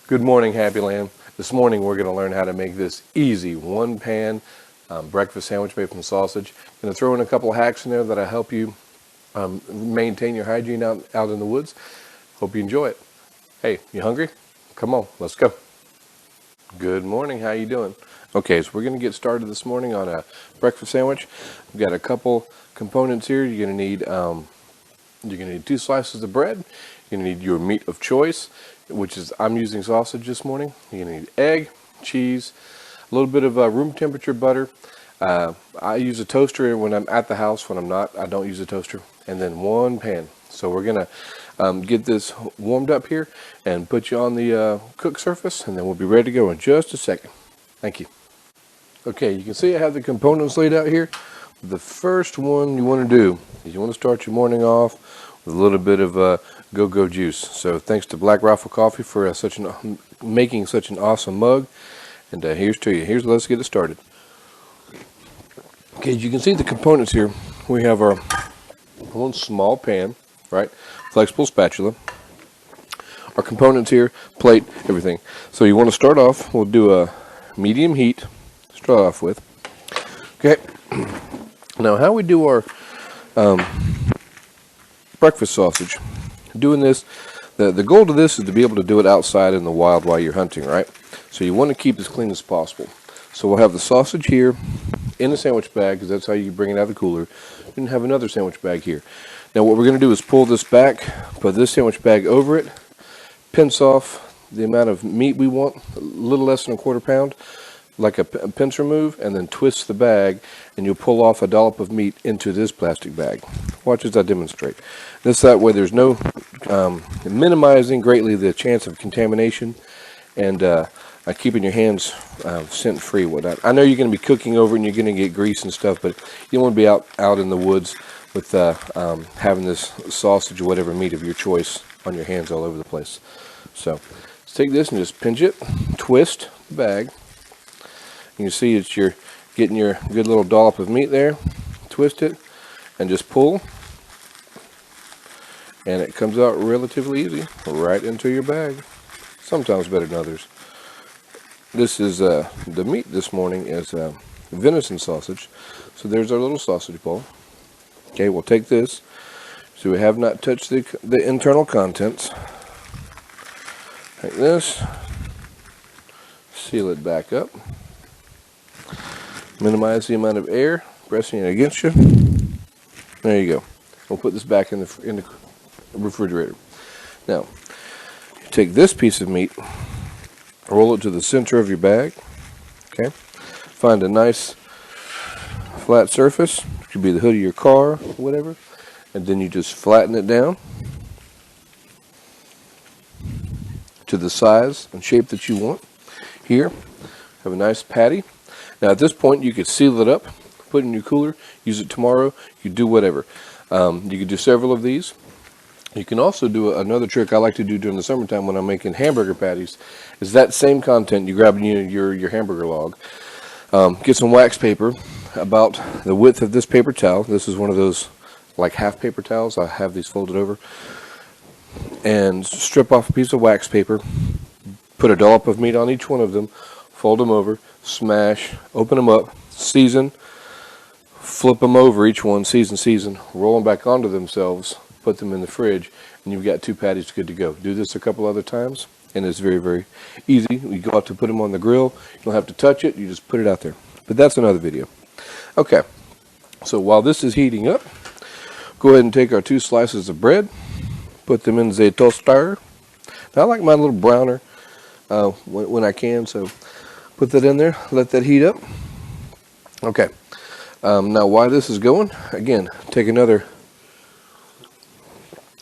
Good morning, Happy Land. This morning we're going to learn how to make this easy one-pan breakfast sandwich made from sausage. I'm going to throw in a couple of hacks in there that'll help you maintain your hygiene out in the woods. Hope you enjoy it. Hey, you hungry? Come on, let's go. Good morning, how you doing? Okay, so we're going to get started this morning on a breakfast sandwich. We've got a couple components here. You're going to need 2 slices of bread. You're going to need your meat of choice, which is I'm using sausage this morning. You're going to need egg, cheese, a little bit of room temperature butter. I use a toaster when I'm at the house. When I'm not, I don't use a toaster. And then 1 pan. So we're going to get this warmed up here and put you on the cook surface, and then we'll be ready to go in just a second. Thank you. Okay, you can see I have the components laid out here. The first one you want to do is you want to start your morning off with a little bit of go-go juice. So thanks to Black Rifle Coffee for making such an awesome mug. And here's to you. Let's get it started. Okay, as you can see the components here, we have our one small pan, right? Flexible spatula. Our components here, plate, everything. So you want to start off, we'll do a medium heat to start off with. Okay, now how we do our breakfast sausage, doing this, the goal to this is to be able to do it outside in the wild while you're hunting, right? So you want to keep it as clean as possible. So we'll have the sausage here in a sandwich bag, because that's how you bring it out of the cooler, and have another sandwich bag here. Now what we're going to do is pull this back, put this sandwich bag over it, pinch off the amount of meat we want, a little less than a quarter pound, like a pincer move, and then twist the bag, and you'll pull off a dollop of meat into this plastic bag. Watch as I demonstrate. That way there's no minimizing greatly the chance of contamination, and keeping your hands scent free. Whatnot. I know you're going to be cooking over it and you're going to get grease and stuff, but you don't want to be out in the woods with having this sausage or whatever meat of your choice on your hands all over the place. So let's take this and just pinch it, twist the bag. You can see you're getting your good little dollop of meat there. Twist it and just pull, and it comes out relatively easy right into your bag. Sometimes better than others. This is the meat this morning is venison sausage. So there's our little sausage bowl. Okay, we'll take this. So we have not touched the internal contents. Take this, seal it back up, minimize the amount of air pressing it against you. There you go. We'll put this back in the refrigerator. Now, take this piece of meat, roll it to the center of your bag. Okay, find a nice flat surface. It could be the hood of your car, whatever, and then you just flatten it down to the size and shape that you want. Here, have a nice patty. Now at this point you could seal it up, put it in your cooler, use it tomorrow, you do whatever. You could do several of these. You can also do another trick I like to do during the summertime when I'm making hamburger patties, is that same content. You grab your hamburger log, get some wax paper about the width of this paper towel. This is one of those like half paper towels. I have these folded over. And strip off a piece of wax paper, put a dollop of meat on each one of them, fold them over, smash, open them up, season, flip them over each one, season, roll them back onto themselves, put them in the fridge, and you've got 2 patties good to go. Do this a couple other times, and it's very, very easy. You go out to put them on the grill, you don't have to touch it, you just put it out there. But that's another video. Okay, so while this is heating up, go ahead and take our 2 slices of bread, put them in the toaster. Now I like mine a little browner when I can, so put that in there, let that heat up. Okay, now while this is going, again, take another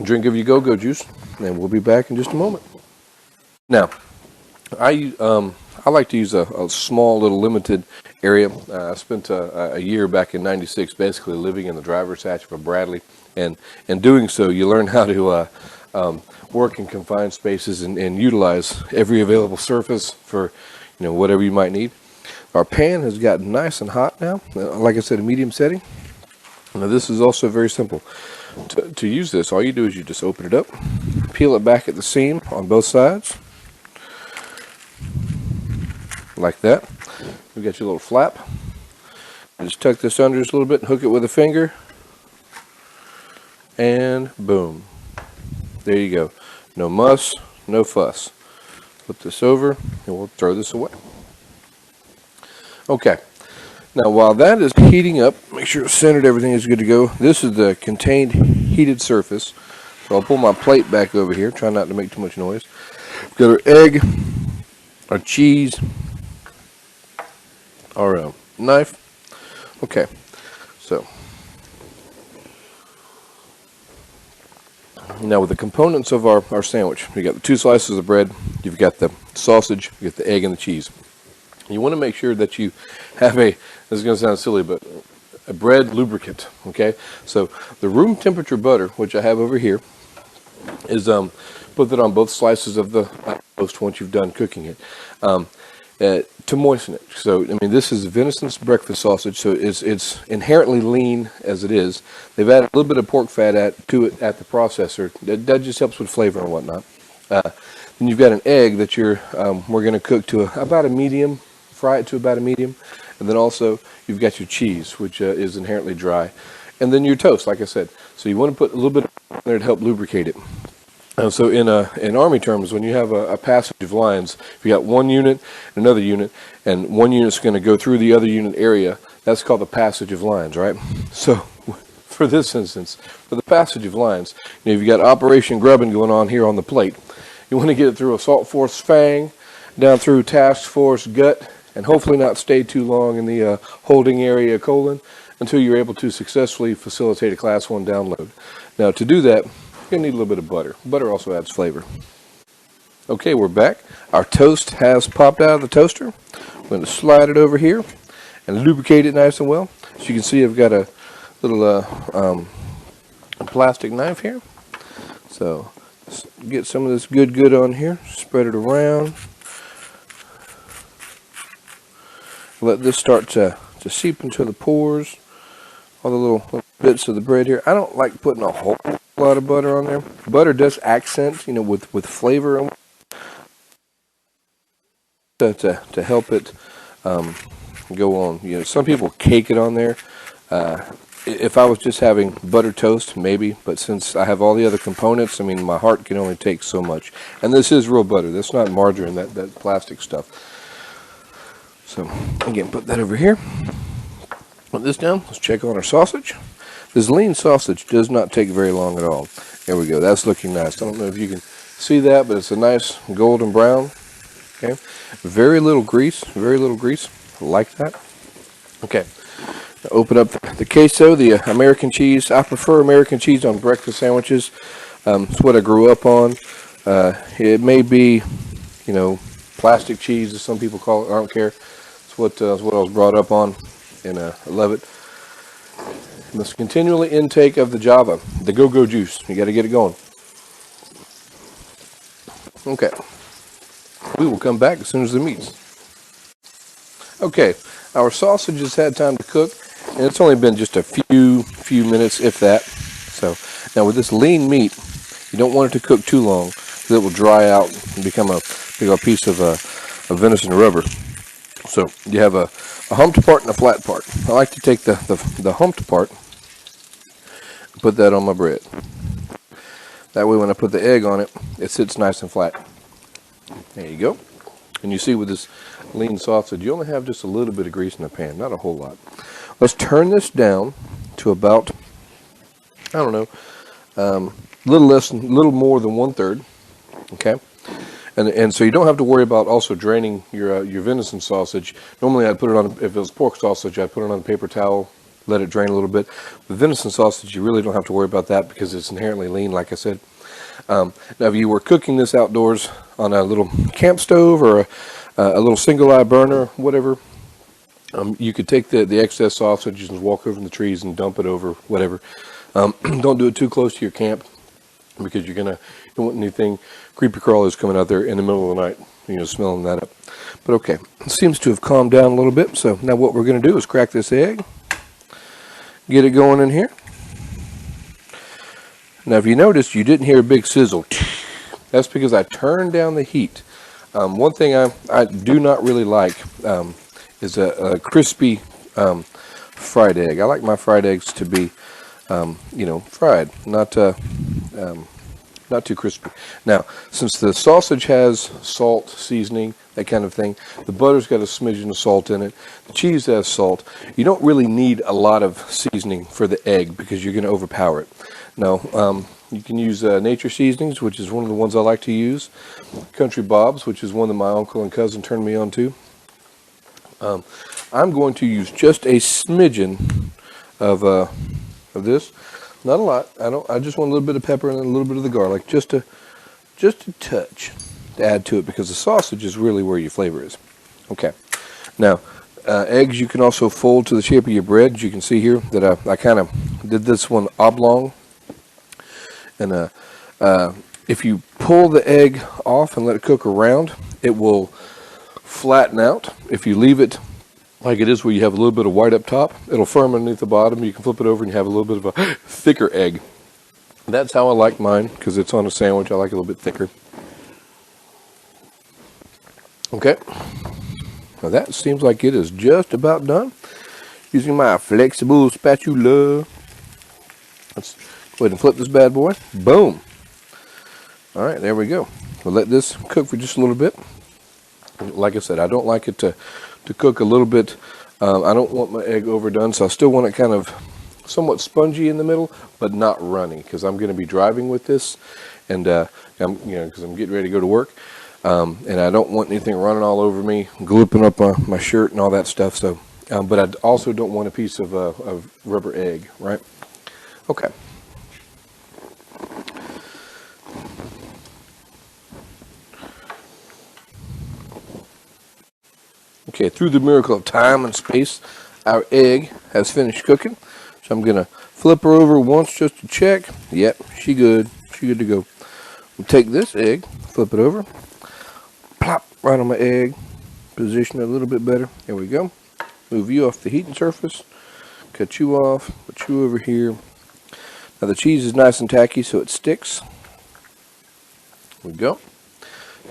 drink of your go-go juice, and we'll be back in just a moment. Now, I like to use a small little limited area. I spent a year back in '96 basically living in the driver's hatch of a Bradley, and in doing so you learn how to work in confined spaces and utilize every available surface for whatever you might need. Our pan has gotten nice and hot now, like I said, a medium setting. Now this is also very simple. To use this, all you do is you just open it up, peel it back at the seam on both sides, like that. We've got your little flap. Just tuck this under just a little bit and hook it with a finger. And boom. There you go. No muss, no fuss. Flip this over and we'll throw this away. Okay. Now while that is heating up, make sure it's centered, everything is good to go. This is the contained heated surface. So I'll pull my plate back over here, try not to make too much noise. We've got our egg, our cheese, our knife. Okay, so now with the components of our sandwich, you got the 2 slices of bread, you've got the sausage, you got the egg and the cheese. You want to make sure that you have this is going to sound silly, but a bread lubricant, okay? So the room temperature butter, which I have over here, is put that on both slices of the toast once you've done cooking it. To moisten it. So, I mean, this is venison's breakfast sausage, so it's inherently lean as it is. They've added a little bit of pork fat to it at the processor. That just helps with flavor and whatnot. Then you've got an egg that we're going to cook to about a medium, fry it to about a medium. And then also, you've got your cheese, which is inherently dry. And then your toast, like I said. So you want to put a little bit in there to help lubricate it. So in Army terms, when you have a passage of lines, if you got one unit, another unit, and one unit's going to go through the other unit area, that's called the passage of lines, right? So for this instance, for the passage of lines, you've got Operation Grubbin going on here on the plate. You want to get it through Assault Force Fang, down through Task Force Gut, and hopefully not stay too long in the holding area colon until you're able to successfully facilitate a Class 1 download. Now to do that, you're going to need a little bit of butter. Butter also adds flavor. Okay, we're back. Our toast has popped out of the toaster. I'm going to slide it over here and lubricate it nice and well. As you can see, I've got a little a plastic knife here. So let's get some of this good on here. Spread it around. Let this start to seep into the pores. All the little bits of the bread here. I don't like putting a whole lot of butter on there. Butter does accent, with flavor and to help it go on. Some people cake it on there. If I was just having butter toast, maybe, but since I have all the other components, I mean, my heart can only take so much. And this is real butter. That's not margarine, that plastic stuff. So, again, put that over here. Put this down. Let's check on our sausage. This lean sausage does not take very long at all. There we go. That's looking nice. I don't know if you can see that, but it's a nice golden brown. Okay. Very little grease. Very little grease. Like that. Okay. Now open up the queso, the American cheese. I prefer American cheese on breakfast sandwiches. It's what I grew up on. It may be, plastic cheese, as some people call it. I don't care. It's what I was brought up on, and I love it. Must continually intake of the Java, the go-go juice. You got to get it going. Okay. We will come back as soon as the meat's. Okay, our sausage has had time to cook, and it's only been just a few minutes, if that. So now with this lean meat, you don't want it to cook too long, because it will dry out and become a big piece of venison rubber. So you have a humped part and a flat part. I like to take the humped part, put that on my bread. That way when I put the egg on it, it sits nice and flat. There you go. And you see with this lean sausage, you only have just a little bit of grease in the pan, not a whole lot. Let's turn this down to about, I don't know, a little more than 1/3. Okay. And so you don't have to worry about also draining your venison sausage. Normally I'd put it on, if it was pork sausage, I'd put it on a paper towel, let it drain a little bit. With venison sausage, you really don't have to worry about that because it's inherently lean, like I said. Now, if you were cooking this outdoors on a little camp stove or a little single-eye burner, whatever, you could take the excess sausage and walk over in the trees and dump it over, whatever. Don't do it too close to your camp because you don't want anything creepy crawlers coming out there in the middle of the night, smelling that up. But okay, it seems to have calmed down a little bit. So now what we're going to do is crack this egg, get it going in here. Now if you noticed, you didn't hear a big sizzle. That's because I turned down the heat. One thing I do not really like is a crispy fried egg. I like my fried eggs to be, fried, not too crispy. Now, since the sausage has salt, seasoning, that kind of thing, the butter's got a smidgen of salt in it, the cheese has salt, you don't really need a lot of seasoning for the egg because you're going to overpower it. Now, you can use Nature Seasonings, which is one of the ones I like to use, Country Bob's, which is one that my uncle and cousin turned me on to. I'm going to use just a smidgen of this. Not a lot. I just want a little bit of pepper and a little bit of the garlic, just a touch to add to it, because the sausage is really where your flavor is. Okay. Now, eggs you can also fold to the shape of your bread. As you can see here that I kind of did this one oblong. And if you pull the egg off and let it cook around, it will flatten out. If you leave it like it is, where you have a little bit of white up top, it'll firm underneath the bottom. You can flip it over and you have a little bit of a thicker egg. That's how I like mine, because it's on a sandwich. I like it a little bit thicker. Okay, now that seems like it is just about done. Using my flexible spatula, let's go ahead and flip this bad boy. Boom. All right, there we go. We'll let this cook for just a little bit. Like I said, I don't like it to cook a little bit. I don't want my egg overdone, so I still want it kind of somewhat spongy in the middle, but not runny, because I'm going to be driving with this, and because I'm getting ready to go to work, and I don't want anything running all over me, glooping up my shirt and all that stuff. So, but I also don't want a piece of rubber egg, right? Okay. Okay, through the miracle of time and space, our egg has finished cooking. So I'm going to flip her over once just to check. Yep, she good. She good to go. We'll take this egg, flip it over, plop right on my egg, position it a little bit better. There we go. Move you off the heating surface, cut you off, put you over here. Now the cheese is nice and tacky, so it sticks. There we go.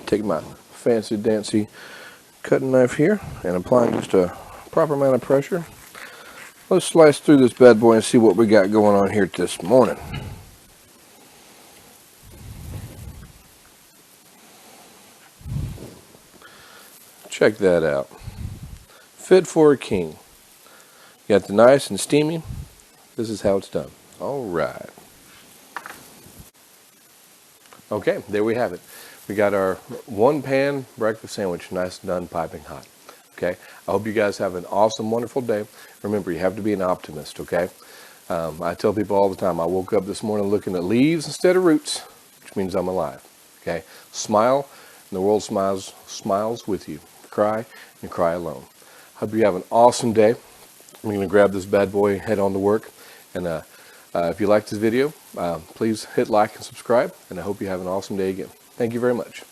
Take my fancy dancy cutting knife here and applying just a proper amount of pressure. Let's slice through this bad boy and see what we got going on here this morning. Check that out. Fit for a king. You got the nice and steamy. This is how it's done. All right. Okay, there we have it. We got our one-pan breakfast sandwich, nice and done, piping hot. Okay, I hope you guys have an awesome, wonderful day. Remember, you have to be an optimist, okay? I tell people all the time, I woke up this morning looking at leaves instead of roots, which means I'm alive, okay? Smile, and the world smiles with you. Cry, and cry alone. Hope you have an awesome day. I'm going to grab this bad boy, head on to work, and if you like this video, please hit like and subscribe, and I hope you have an awesome day again. Thank you very much.